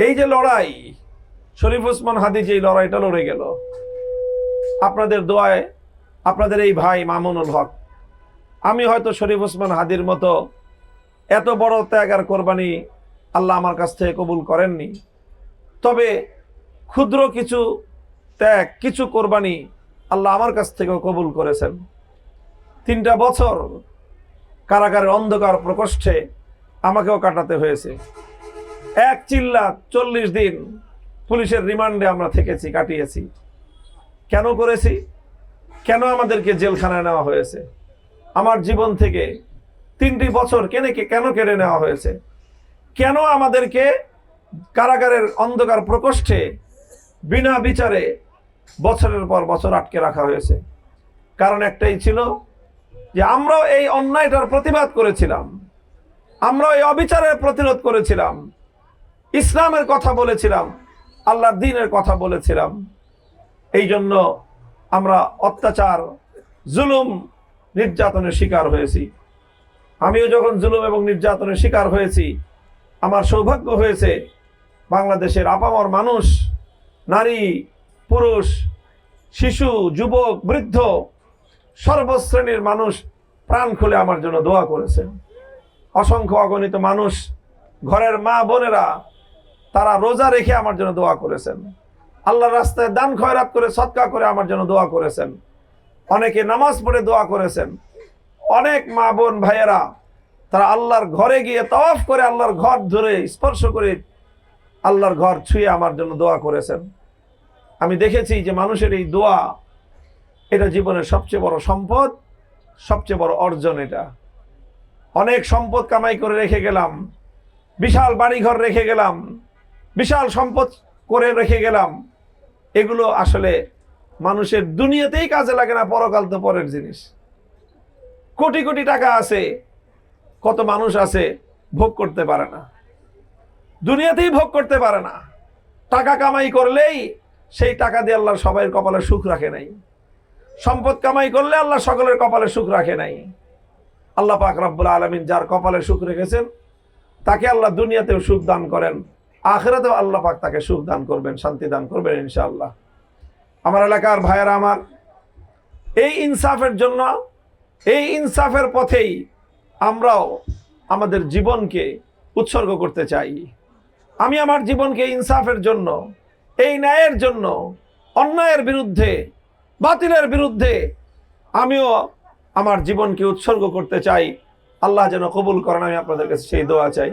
এই যে লড়াই, শরীফ ওসমান হাদী যে লড়াইটা লড়ে গেল, আপনাদের দোয়ায়, আপনাদের এই ভাই মামুনুল হক, আমি হয়তো শরীফ ওসমান হাদীর মতো এত বড় ত্যাগ আর কোরবানি আল্লাহ আমার কাছ থেকে কবুল করেননি, তবে ক্ষুদ্র কিছু ত্যাগ, কিছু কোরবানি আল্লাহ আমার কাছ থেকেও কবুল করেছেন। 3টা বছর কারাগারের অন্ধকার প্রকোষ্ঠে আমাকেও কাটাতে হয়েছে। এক চিল্লা 40 দিন পুলিশের রিমান্ডে আমরা থেকেছি, কাটিয়েছি। কেন করেছি? কেন আমাদেরকে জেলখানায় নেওয়া হয়েছে? আমার জীবন থেকে 3টি বছর কেন কেড়ে নেওয়া হয়েছে? কেন আমাদেরকে কারাগারের অন্ধকার প্রকোষ্ঠে বিনা বিচারে বছরের পর বছর আটকে রাখা হয়েছে? কারণ একটাই ছিল যে আমরাও এই অন্যায়টার প্রতিবাদ করেছিলাম, আমরাও এই অবিচারের প্রতিরোধ করেছিলাম, ইসলামের কথা বলেছিলাম, আল্লাহর দ্বীনের কথা বলেছিলাম। এই জন্য আমরা অত্যাচার, জুলুম, নির্যাতনের শিকার হয়েছি। আমিও যখন জুলুম এবং নির্যাতনের শিকার হয়েছি, আমার সৌভাগ্য হয়েছে বাংলাদেশের আপামর মানুষ, নারী, পুরুষ, শিশু, যুবক, বৃদ্ধ, সর্বশ্রেণীর মানুষ প্রাণ খুলে আমার জন্য দোয়া করেছেন। অসংখ্য অগণিত মানুষ, ঘরের মা বোনেরা, তারা রোজা রেখে আমার জন্য দোয়া করেছেন। আল্লাহর রাস্তায় দান খয়রাত করে, সদকা করে আমার জন্য দোয়া করেছেন। অনেকে নামাজ পড়ে দোয়া করেছেন। অনেক মা বোন ভাইয়েরা তারা আল্লাহর ঘরে গিয়ে তাওয়াফ করে, আল্লাহর ঘর ধরে স্পর্শ করে, আল্লাহর ঘর ছুঁয়ে আমার জন্য দোয়া করেছেন। আমি দেখেছি যে মানুষের এই দোয়া, এটা জীবনের সবচেয়ে বড় সম্পদ, সবচেয়ে বড় অর্জন। এটা অনেক সম্পদ কামাই করে রেখে গেলাম, বিশাল বাড়িঘর রেখে গেলাম, বিশাল সম্পদ করে রেখে গেলাম, এগুলো আসলে মানুষের দুনিয়াতেই কাজে লাগে না, পরকাল তো পরের জিনিস। কোটি কোটি টাকা আছে, কত মানুষ আছে ভোগ করতে পারে না, দুনিয়াতেই ভোগ করতে পারে না। টাকা কামাই করলেই সেই টাকা দিয়ে আল্লাহ সবাইয়ের কপালে সুখ রাখে নাই। সম্পদ কামাই করলে আল্লাহ সকলের কপালে সুখ রাখে নাই। আল্লাহ পাক রব্বুল আলামিন যার কপালে সুখ রেখেছেন, তাকে আল্লাহ দুনিয়াতেও সুখ দান করেন, আখিরাতেও আল্লাহ পাক তাকে সুখ দান করবেন, শান্তি দান করবেন ইনশাআল্লাহ। আমার এলাকার ভাইয়েরা আমার, এই ইনসাফের জন্য, এই ইনসাফের পথেই আমরাও আমাদের জীবনকে উৎসর্গ করতে চাই। আমি আমার জীবনকে ইনসাফের জন্য, এই ন্যায়ের জন্য, অন্যায়ের বিরুদ্ধে, বাতিলের বিরুদ্ধে আমিও আমার জীবনকে উৎসর্গ করতে চাই। আল্লাহ যেন কবুল করেন, আমি আপনাদের কাছে সেই দোয়া চাই।